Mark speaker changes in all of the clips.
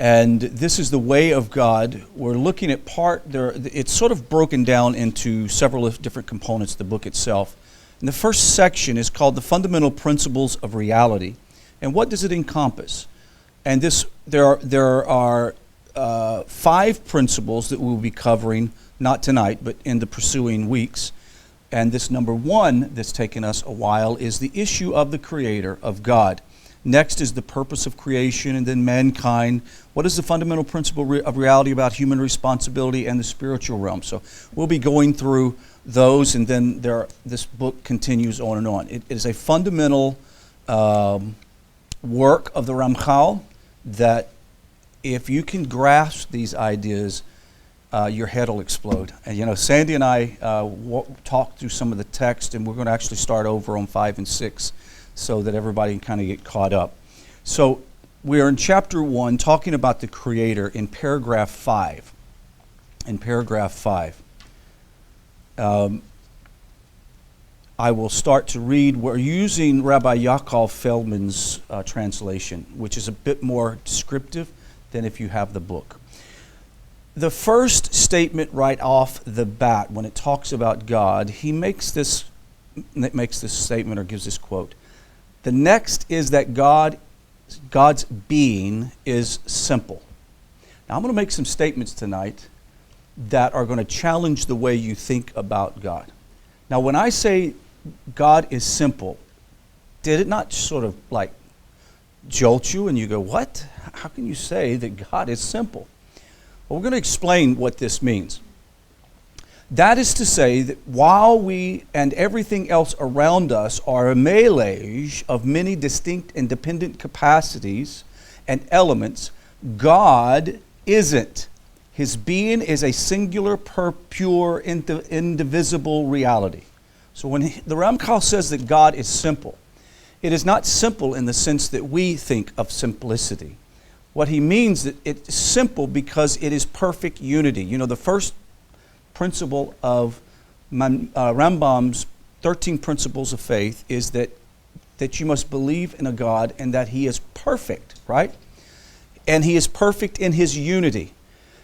Speaker 1: And this is the way of God. We're looking at it's sort of broken down into several different components, the book itself. And the first section is called The Fundamental Principles of Reality. And what does it encompass? And there are 5 principles that we'll be covering, not tonight, but in the pursuing weeks. And this number 1 that's taken us a while is the issue of the Creator, of God. Next is the purpose of creation, and then mankind. What is the fundamental principle of reality about human responsibility and the spiritual realm? So we'll be going through those, and then this book continues on and on. It is a fundamental work of the Ramchal that if you can grasp these ideas, your head will explode. And Sandy and I talked through some of the text, and we're going to actually start over on 5 and 6 so that everybody can kind of get caught up. So we are in chapter 1 talking about the Creator in paragraph 5. In paragraph 5. I will start to read. We're using Rabbi Yaakov Feldman's translation, which is a bit more descriptive than if you have the book. The first statement right off the bat, when it talks about God, he makes this statement or gives this quote. The next is that God's being is simple. Now I'm going to make some statements tonight that are going to challenge the way you think about God. Now when I say God is simple, did it not sort of like jolt you and you go, what? How can you say that God is simple? Well, we're going to explain what this means. That is to say that while we and everything else around us are a melange of many distinct and dependent capacities and elements, God isn't. His being is a singular, pure, indivisible reality. So when the Ramchal says that God is simple, it is not simple in the sense that we think of simplicity. What he means that it's simple because it is perfect unity. The first principle of Rambam's 13 principles of faith is that you must believe in a God and that he is perfect, right? And he is perfect in his unity.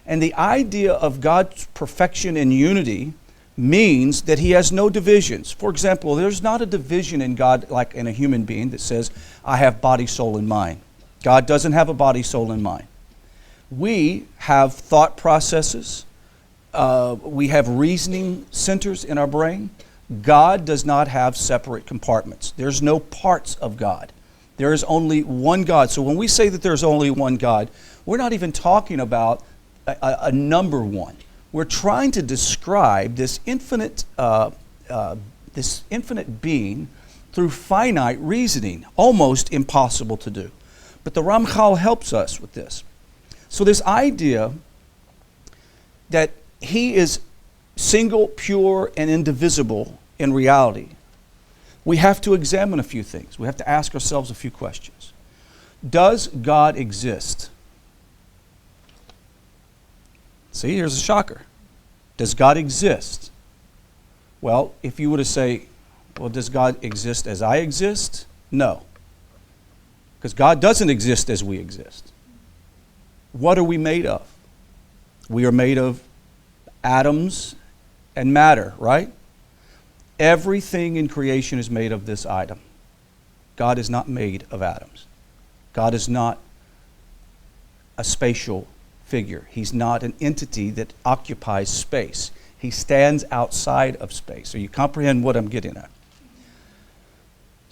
Speaker 1: And the idea of God's perfection and unity means that he has no divisions. For example, there's not a division in God like in a human being that says, I have body, soul, and mind. God doesn't have a body, soul, and mind. We have thought processes. We have reasoning centers in our brain. God does not have separate compartments. There's no parts of God. There is only one God. So when we say that there's only one God, we're not even talking about a number one. We're trying to describe this infinite being through finite reasoning, almost impossible to do. But the Ramchal helps us with this. So this idea that he is single, pure, and indivisible in reality, we have to examine a few things. We have to ask ourselves a few questions. Does God exist? See, here's a shocker. Does God exist? Well, if you were to say, well, does God exist as I exist? No. Because God doesn't exist as we exist. What are we made of? We are made of atoms and matter, right? Everything in creation is made of this item. God is not made of atoms. God is not a spatial figure. He's not an entity that occupies space. He stands outside of space. So you comprehend what I'm getting at.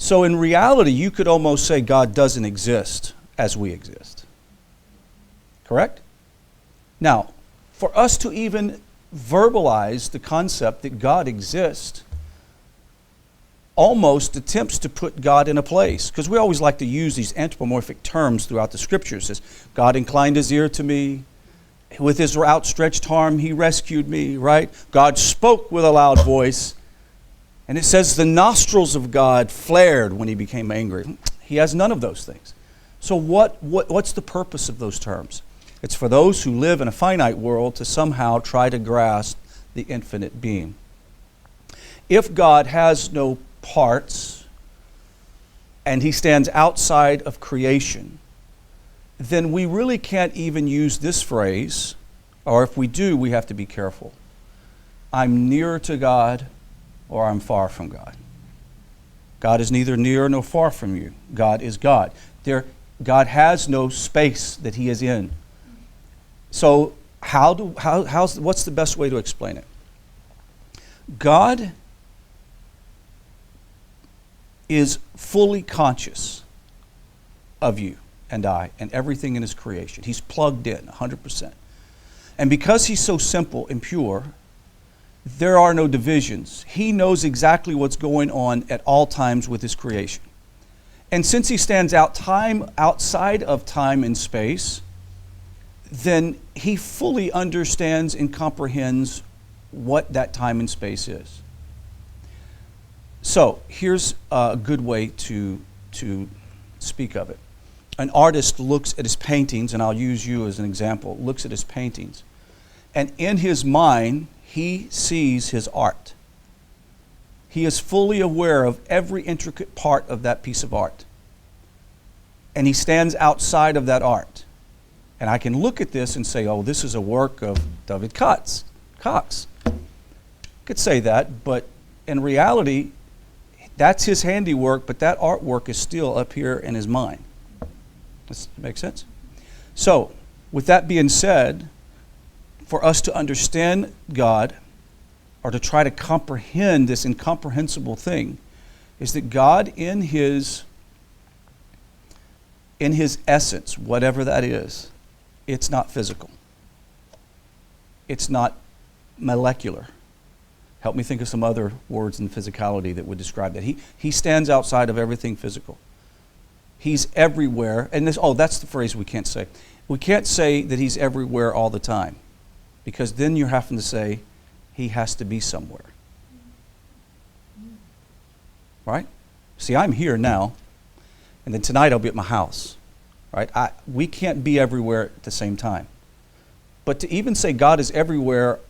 Speaker 1: So in reality, you could almost say God doesn't exist as we exist. Correct? Now, for us to even verbalize the concept that God exists almost attempts to put God in a place. Because we always like to use these anthropomorphic terms throughout the scriptures. It says, God inclined his ear to me. With his outstretched arm, he rescued me, right? God spoke with a loud voice. And it says the nostrils of God flared when he became angry. He has none of those things. So what's the purpose of those terms? It's for those who live in a finite world to somehow try to grasp the infinite being. If God has no parts and he stands outside of creation, then we really can't even use this phrase, or if we do, we have to be careful. I'm near to God or I'm far from God. God is neither near nor far from you. God is God. God has no space that he is in. So what's the best way to explain it? God is fully conscious of you and I and everything in his creation. He's plugged in 100%. And because he's so simple and pure, there are no divisions. He knows exactly what's going on at all times with his creation. And since he stands outside of time and space, then he fully understands and comprehends what that time and space is. So here's a good way to speak of it. An artist looks at his paintings, and I'll use you as an example, looks at his paintings, and in his mind, he sees his art. He is fully aware of every intricate part of that piece of art. And he stands outside of that art. And I can look at this and say, oh, this is a work of David Cox. I could say that, but in reality, that's his handiwork, but that artwork is still up here in his mind. Does that make sense? So, with that being said, for us to understand God, or to try to comprehend this incomprehensible thing, is that God in his essence, whatever that is, it's not physical. It's not molecular. Help me think of some other words in physicality that would describe that. He stands outside of everything physical. He's everywhere. And that's the phrase we can't say. We can't say that he's everywhere all the time, because then you're having to say he has to be somewhere. Right? See, I'm here now, and then tonight I'll be at my house. Right? We can't be everywhere at the same time. But to even say God is everywhere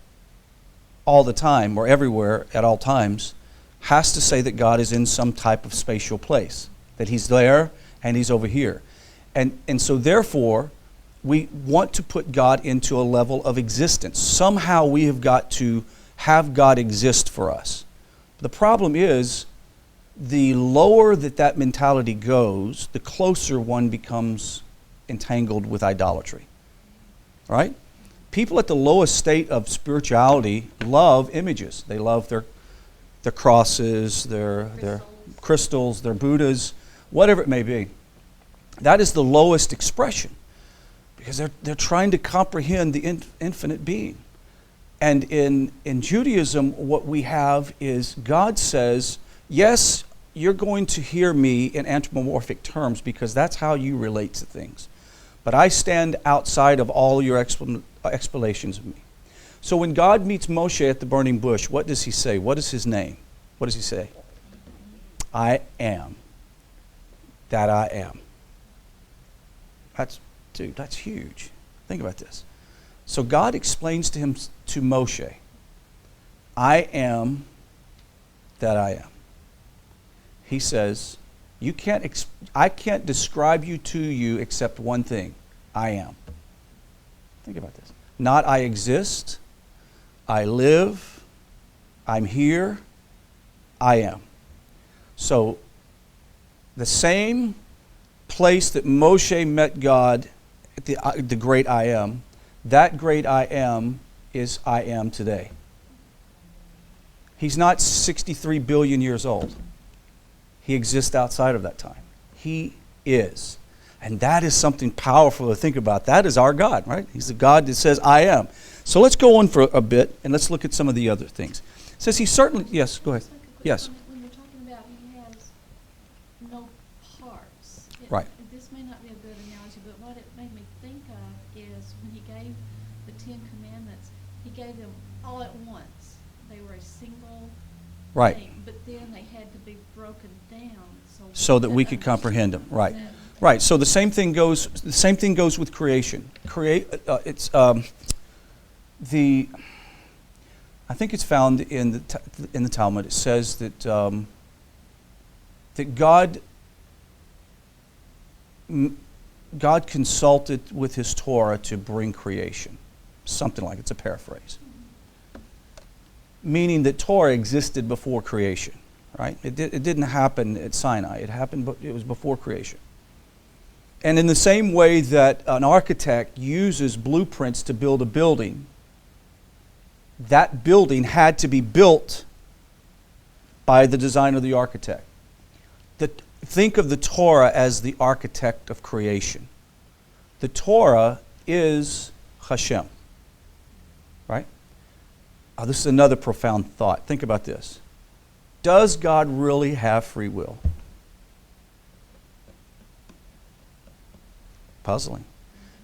Speaker 1: all the time, or everywhere at all times, has to say that God is in some type of spatial place, that he's there and he's over here. And so therefore, we want to put God into a level of existence. Somehow we have got to have God exist for us. The problem is, the lower that mentality goes, the closer one becomes entangled with idolatry. Right? People at the lowest state of spirituality love images. They love their crosses, their crystals, their Buddhas, whatever it may be. That is the lowest expression, because they're trying to comprehend the infinite being. And in Judaism, what we have is God says, yes, you're going to hear me in anthropomorphic terms because that's how you relate to things. But I stand outside of all your explanations of me. So when God meets Moshe at the burning bush, what does he say? What is his name? What does he say? I am that I am. That's huge. Think about this. So God explains to Moshe, I am that I am. He says, I can't describe you to you except one thing. I am. Think about this. Not I exist, I live, I'm here, I am. So the same place that Moshe met God at the great I am, that great I am is I am today. He's not 63 billion years old. He exists outside of that time. He is. And that is something powerful to think about. That is our God, right? He's the God that says, I am. So let's go on for a bit, and let's look at some of the other things. It says he certainly, yes, go ahead. Yes.
Speaker 2: When you're talking about he has no parts.
Speaker 1: Right.
Speaker 2: This may not be a good analogy, but what it made me think of is when he gave the Ten Commandments, he gave them all at once. They were a single thing, but then they had to be broken down
Speaker 1: so that we could comprehend them. Right. Right. So the same thing goes with creation. I think it's found in the Talmud. It says that that God God consulted with his Torah to bring creation. Something like it's a paraphrase. Meaning that Torah existed before creation, right? It didn't happen at Sinai. It was before creation. And in the same way that an architect uses blueprints to build a building, that building had to be built by the designer, the architect. Think of the Torah as the architect of creation. The Torah is Hashem, right? This is another profound thought. Think about this. Does God really have free will? Puzzling.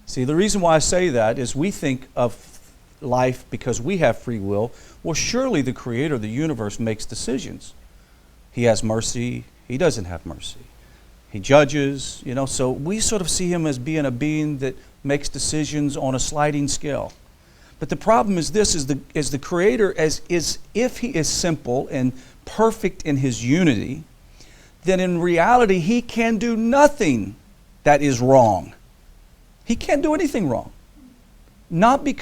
Speaker 1: See, the reason why I say that is we think of life because we have free will. Well, surely the creator of the universe makes decisions. He has mercy. He doesn't have mercy. He judges, so we sort of see him as being a being that makes decisions on a sliding scale. But the problem is this, is the creator, if he is simple and perfect in his unity, then in reality he can do nothing that is wrong. He can't do anything wrong. Let me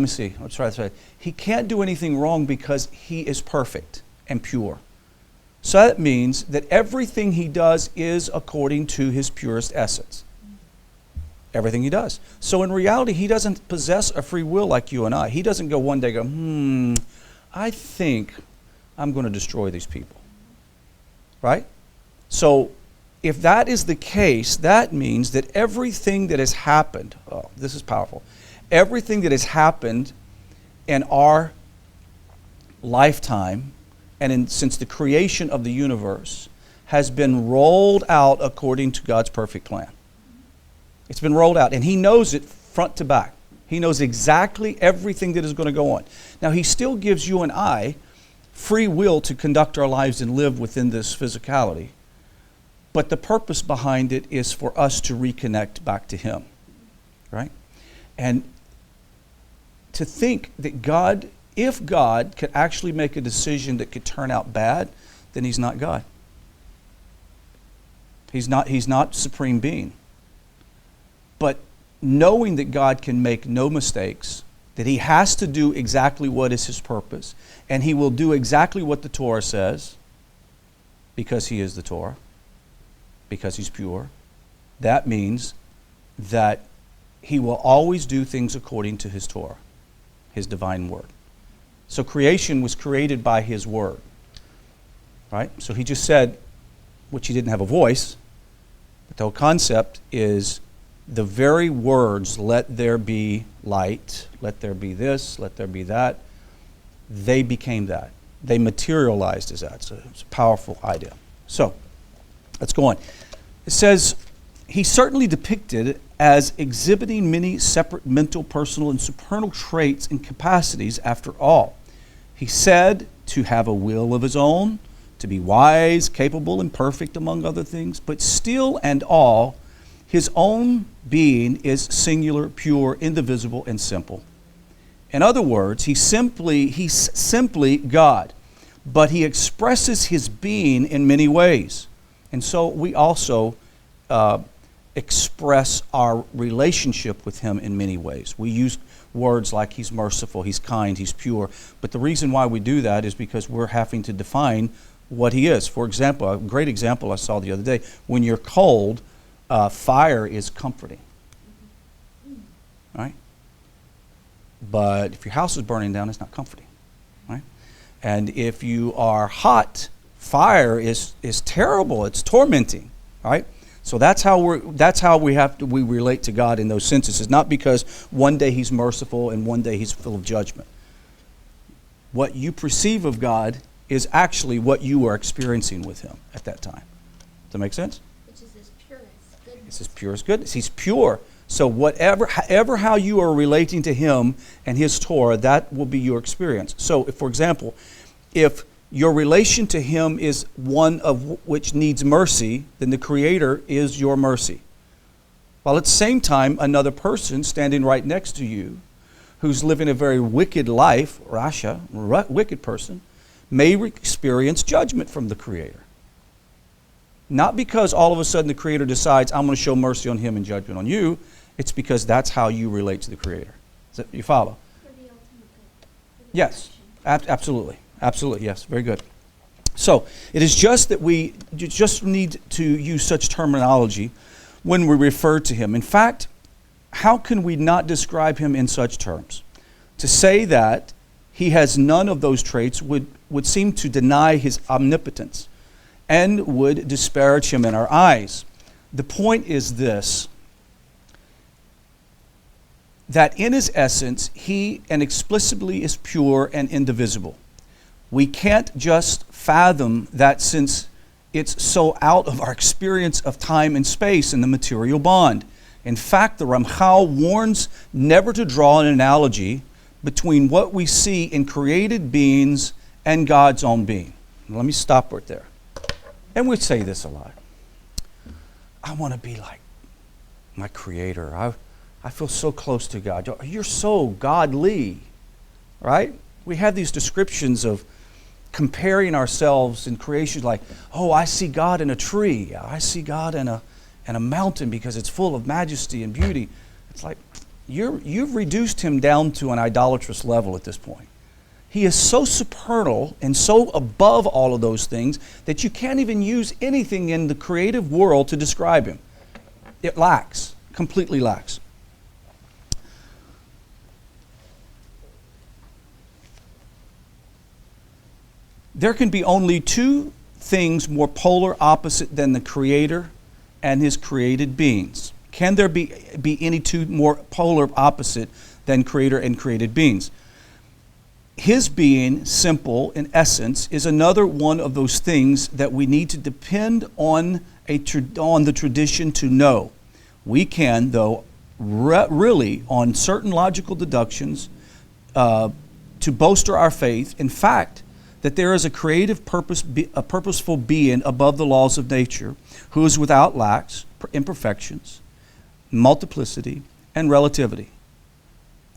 Speaker 1: see, let's try this. He can't do anything wrong because he is perfect and pure. So that means that everything he does is according to his purest essence. Everything he does. So in reality, he doesn't possess a free will like you and I. He doesn't go one day I think I'm going to destroy these people. Right? So if that is the case, that means that everything that has happened, this is powerful, everything that has happened in our lifetime and since the creation of the universe has been rolled out according to God's perfect plan. It's been rolled out, and he knows it front to back. He knows exactly everything that is going to go on. Now, he still gives you and I free will to conduct our lives and live within this physicality. But the purpose behind it is for us to reconnect back to him. Right? And to think that if God could actually make a decision that could turn out bad, then he's not God. He's not supreme being. But knowing that God can make no mistakes, that he has to do exactly what is his purpose, and he will do exactly what the Torah says, because he is the Torah, because he's pure, that means that he will always do things according to his Torah, his divine word. So creation was created by his word. Right? So he just said, which he didn't have a voice, but the whole concept is the very words, let there be light, let there be this, let there be that, they became that. They materialized as that. So it's a powerful idea. So let's go on. It says, he's certainly depicted as exhibiting many separate mental, personal, and supernal traits and capacities after all. He's said to have a will of his own, to be wise, capable, and perfect, among other things, but still and all, his own being is singular, pure, indivisible, and simple. In other words, he's simply God, but he expresses his being in many ways. And so we also express our relationship with him in many ways. We use words like he's merciful, he's kind, he's pure. But the reason why we do that is because we're having to define what he is. For example, a great example I saw the other day, when you're cold, fire is comforting. Right? But if your house is burning down, it's not comforting. Right? And if you are hot, fire is terrible, it's tormenting. Right? So that's how we relate to God in those senses. It's not because one day he's merciful and one day he's full of judgment. What you perceive of God is actually what you are experiencing with him at that time. Does that make sense?
Speaker 2: Which is his purest goodness.
Speaker 1: It's his purest goodness. He's pure. So however how you are relating to him and his Torah, that will be your experience. So, for example, if your relation to him is one of which needs mercy, then the Creator is your mercy. While at the same time, another person standing right next to you who's living a very wicked life, wicked person, may experience judgment from the Creator. Not because all of a sudden the Creator decides, I'm going to show mercy on him and judgment on you. It's because that's how you relate to the Creator. You follow?
Speaker 2: For the ultimate good. For the
Speaker 1: Yes,
Speaker 2: perfection.
Speaker 1: absolutely. Absolutely, yes. Very good. So it is just that we just need to use such terminology when we refer to him. In fact, how can we not describe him in such terms? To say that he has none of those traits would seem to deny his omnipotence and would disparage him in our eyes. The point is this, that in his essence, he inexplicably is pure and indivisible. We can't just fathom that since it's so out of our experience of time and space and the material bond. In fact, the Ramchal warns never to draw an analogy between what we see in created beings and God's own being. Let me stop right there. And we say this a lot. I want to be like my Creator. I feel so close to God. You're so godly, right? We have these descriptions of comparing ourselves in creation like, oh, I see God in a tree. I see God in a mountain because it's full of majesty and beauty. It's like you've reduced him down to an idolatrous level at this point. He is so supernal and so above all of those things that you can't even use anything in the creative world to describe him. It lacks, completely lacks. There can be only two things more polar opposite than the Creator and his created beings. Can there be any two more polar opposite than Creator and created beings? His being, simple in essence, is another one of those things that we need to depend on the tradition to know. We can, though, really, on certain logical deductions, to bolster our faith. In fact, that there is a creative purpose, a purposeful being above the laws of nature, who is without lacks, imperfections, multiplicity, and relativity.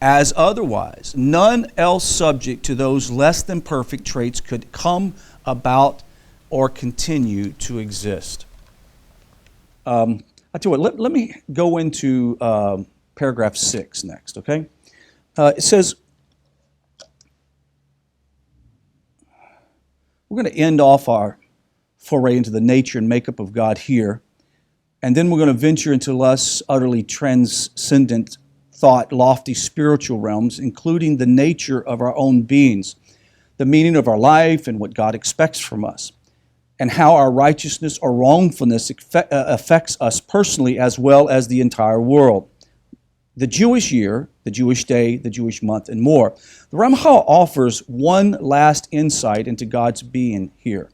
Speaker 1: As otherwise, none else subject to those less than perfect traits could come about or continue to exist. I tell you what, let me go into paragraph 6 next, okay? It says, we're going to end off our foray into the nature and makeup of God here, and then we're going to venture into less utterly transcendent thought, lofty spiritual realms, including the nature of our own beings, the meaning of our life and what God expects from us, and how our righteousness or wrongfulness affects us personally as well as the entire world. The Jewish year, the Jewish day, the Jewish month, and more. The Ramchal offers one last insight into God's being here.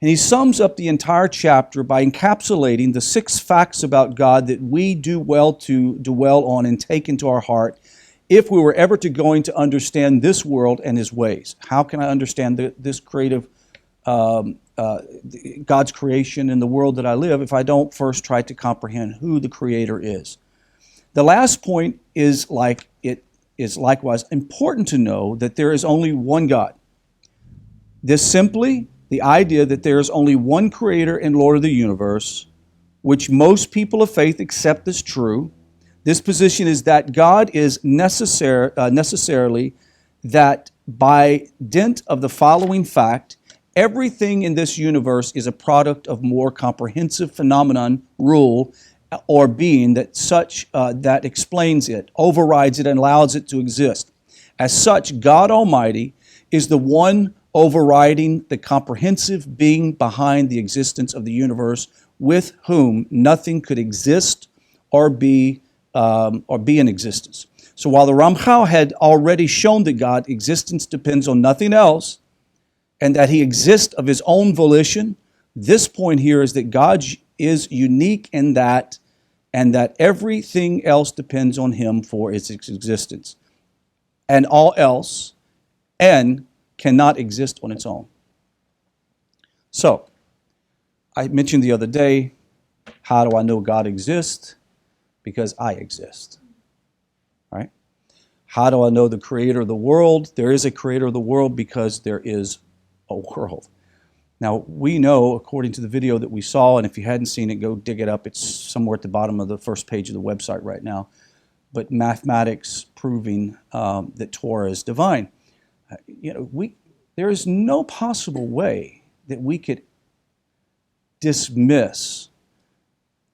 Speaker 1: And he sums up the entire chapter by encapsulating the 6 facts about God that we do well to dwell on and take into our heart if we were ever going to understand this world and his ways. How can I understand this creative, God's creation and the world that I live if I don't first try to comprehend who the Creator is? The last point is it is likewise important to know that there is only one God. This simply, the idea that there is only one Creator and Lord of the universe, which most people of faith accept as true. This position is that God is necessarily that by dint of the following fact, everything in this universe is a product of more comprehensive phenomenon, rule, or being that explains it, overrides it, and allows it to exist. As such, God Almighty is the one overriding the comprehensive being behind the existence of the universe, with whom nothing could exist or be in existence. So while the Ramchal had already shown that God's existence depends on nothing else, and that he exists of his own volition, this point here is that God is unique in that, and that everything else depends on him for its existence. And all else, and cannot exist on its own. So, I mentioned the other day, how do I know God exists? Because I exist. Right? How do I know the creator of the world? There is a creator of the world because there is a world. Now, we know, according to the video that we saw, and if you hadn't seen it, go dig it up. It's somewhere at the bottom of the first page of the website right now. But mathematics proving that Torah is divine. There is no possible way that we could dismiss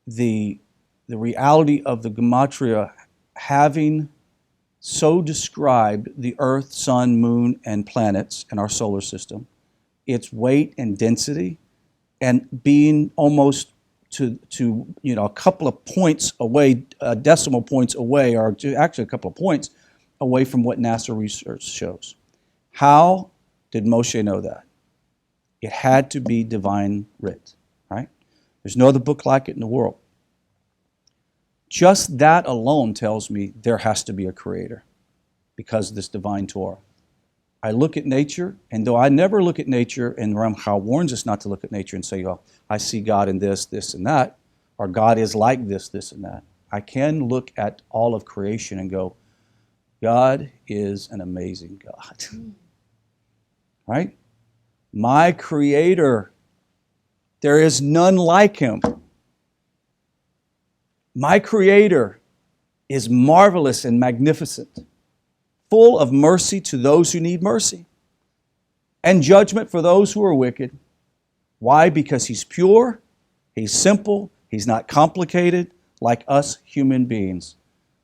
Speaker 1: the reality of the gematria having so described the Earth, Sun, Moon, and planets in our solar system, its weight and density, and being almost to a couple of points away, decimal points away, or actually a couple of points away from what NASA research shows. How did Moshe know that? It had to be divine writ, right? There's no other book like it in the world. Just that alone tells me there has to be a creator because of this divine Torah. I look at nature, and though I never look at nature, and Ramchal warns us not to look at nature and say, oh, I see God in this, this, and that, or God is like this, this, and that. I can look at all of creation and go, God is an amazing God. Right? My Creator, there is none like Him. My Creator is marvelous and magnificent, full of mercy to those who need mercy, and judgment for those who are wicked. Why? Because He's pure, He's simple, He's not complicated like us human beings.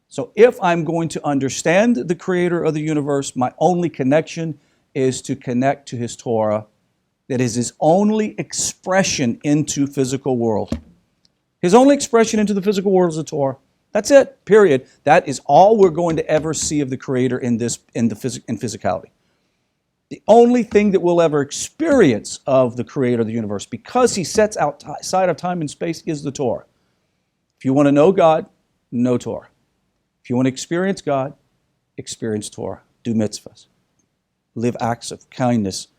Speaker 1: So if I'm going to understand the Creator of the universe, my only connection is to connect to His Torah, that is His only expression into physical world. His only expression into the physical world is the Torah. That's it, period. That is all we're going to ever see of the Creator in physicality. The only thing that we'll ever experience of the Creator of the universe, because He sets outside of time and space, is the Torah. If you want to know God, know Torah. If you want to experience God, experience Torah. Do mitzvahs. Live acts of kindness.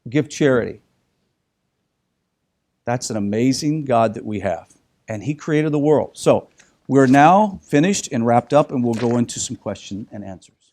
Speaker 1: Give charity. That's an amazing God that we have. And He created the world. So we're now finished and wrapped up, and we'll go into some question and answers.